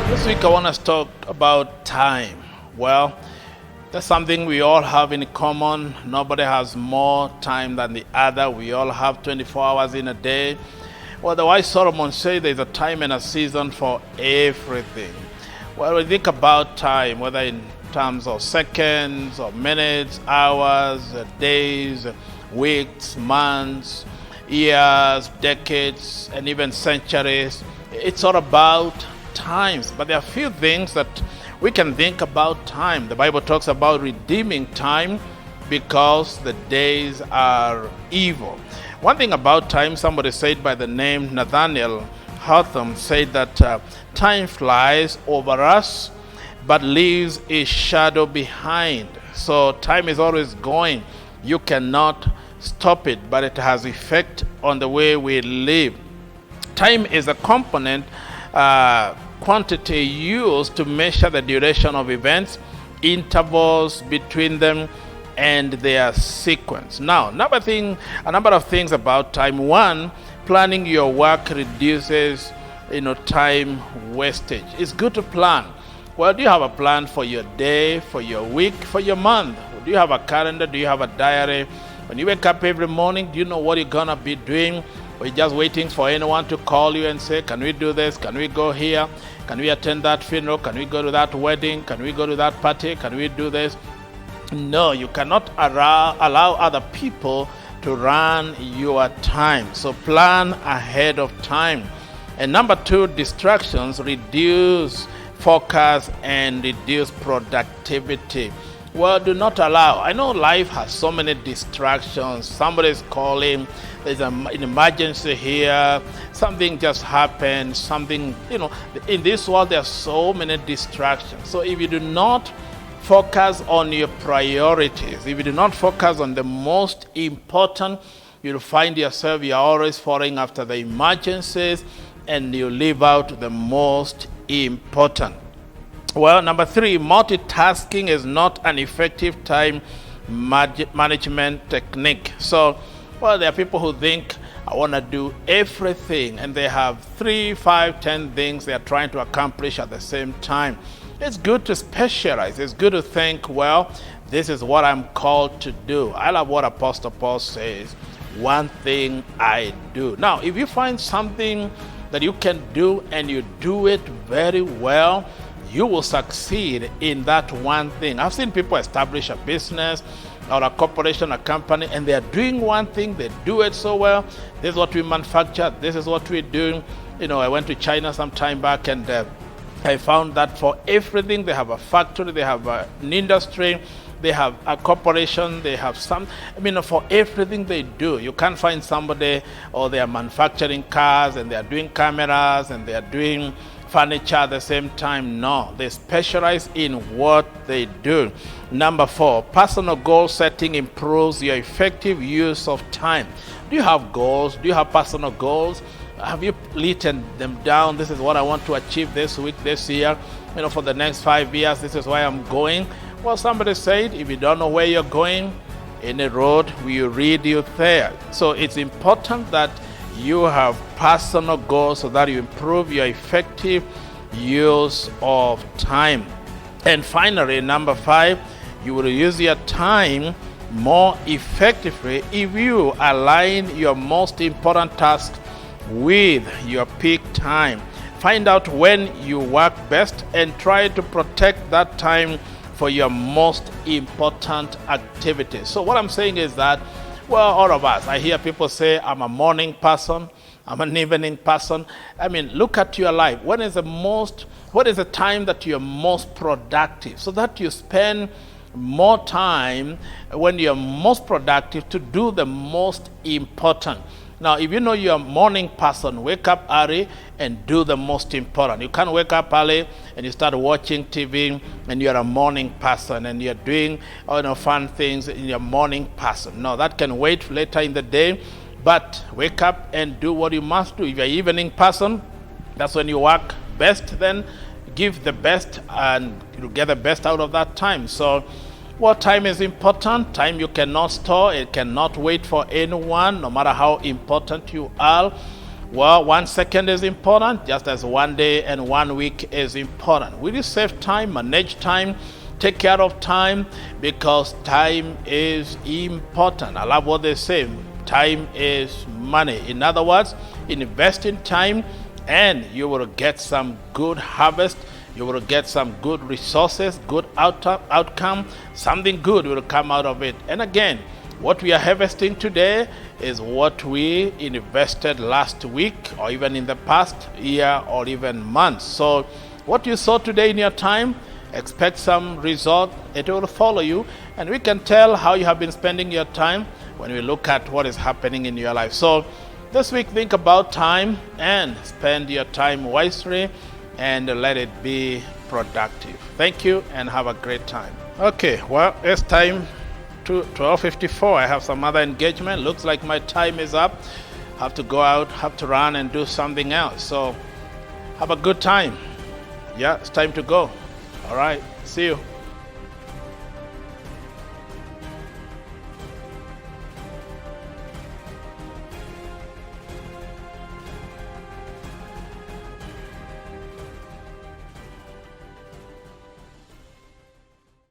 This week I want to talk about time. Well, that's something we all have in common. Nobody has more time than the other. We all have 24 hours in a day. Well, the wise Solomon said there's a time and a season for everything. Well, we think about time, whether in terms of seconds or minutes, hours, days, weeks, months, years, decades, and even centuries. It's all about times, but there are few things that we can think about time. The Bible talks about redeeming time because the days are evil. One thing about time, somebody said by the name Nathaniel Hawthorne said that time flies over us but leaves a shadow behind. So time is always going. You cannot stop it, but it has effect on the way we live. Time is a component quantity used to measure the duration of events, intervals between them, and their sequence. Now, a number of things about time. One, planning your work reduces time wastage. It's good to plan. Well, do you have a plan for your day, for your week, for your month? Do you have a calendar? Do you have a diary? When you wake up every morning, do you know what you're gonna be doing? Or you're just waiting for anyone to call you and say, can we do this? Can we go here? Can we attend that funeral? Can we go to that wedding? Can we go to that party? Can we do this? No, you cannot allow other people to run your time. So plan ahead of time. And number two, distractions reduce focus and reduce productivity. Well, do not allow. I know life has so many distractions. Somebody's calling, there's an emergency here, something just happened, something, in this world there are so many distractions. So if you do not focus on your priorities, if you do not focus on the most important, you'll find yourself you're always falling after the emergencies and you leave out the most important. Well, number three, multitasking is not an effective time management technique. So, there are people who think, I want to do everything, and they have 3, 5, 10 things they are trying to accomplish at the same time. It's good to specialize. It's good to think, this is what I'm called to do. I love what Apostle Paul says, one thing I do. Now, if you find something that you can do and you do it very well, you will succeed in that one thing. I've seen people establish a business or a corporation, a company, and they are doing one thing, they do it so well. This is what we manufacture, this is what we do. I went to China some time back, and I found that for everything, they have a factory, they have an industry, they have a corporation, they have for everything they do. You can't find somebody, they are manufacturing cars, and they are doing cameras, and they are doing furniture at the same time. No, they specialize in what they do. Number four, personal goal setting improves your effective use of time. Do you have goals? Do you have personal goals? Have you written them down? This is what I want to achieve this week, this year, for the next 5 years. This is where I'm going. Well, somebody said, if you don't know where you're going, any road will lead you there. So it's important that you have personal goals so that you improve your effective use of time. And finally, number 5, you will use your time more effectively if you align your most important tasks with your peak time. Find out when you work best and try to protect that time for your most important activities. So what I'm saying is that, all of us, I hear people say, I'm a morning person, I'm an evening person. Look at your life. What is the time that you're most productive? So that you spend more time when you're most productive to do the most important. Now, if you know you're a morning person, wake up early and do the most important. You can't wake up early and you start watching TV and you're a morning person and you're doing fun things and you're a morning person. No, that can wait later in the day, but wake up and do what you must do. If you're an evening person, that's when you work best, then give the best and you get the best out of that time. So Well, time is important. Time you cannot store. It cannot wait for anyone, no matter how important you are. Well, 1 second is important, just as 1 day and 1 week is important. Will you save time, manage time, take care of time? Because time is important. I love what they say. Time is money. In other words, invest in time and you will get some good harvest. You will get some good resources, good outcome. Something good will come out of it. And again, what we are harvesting today is what we invested last week or even in the past year or even months. So what you saw today in your time, expect some result. It will follow you. And we can tell how you have been spending your time when we look at what is happening in your life. So this week, think about time and spend your time wisely and let it be productive. Thank you and have a great time. Okay, well, it's time to 12:54. I have some other engagement. Looks like my time is up. Have to go out, have to run and do something else. So have a good time. Yeah, it's time to go. All right, see you.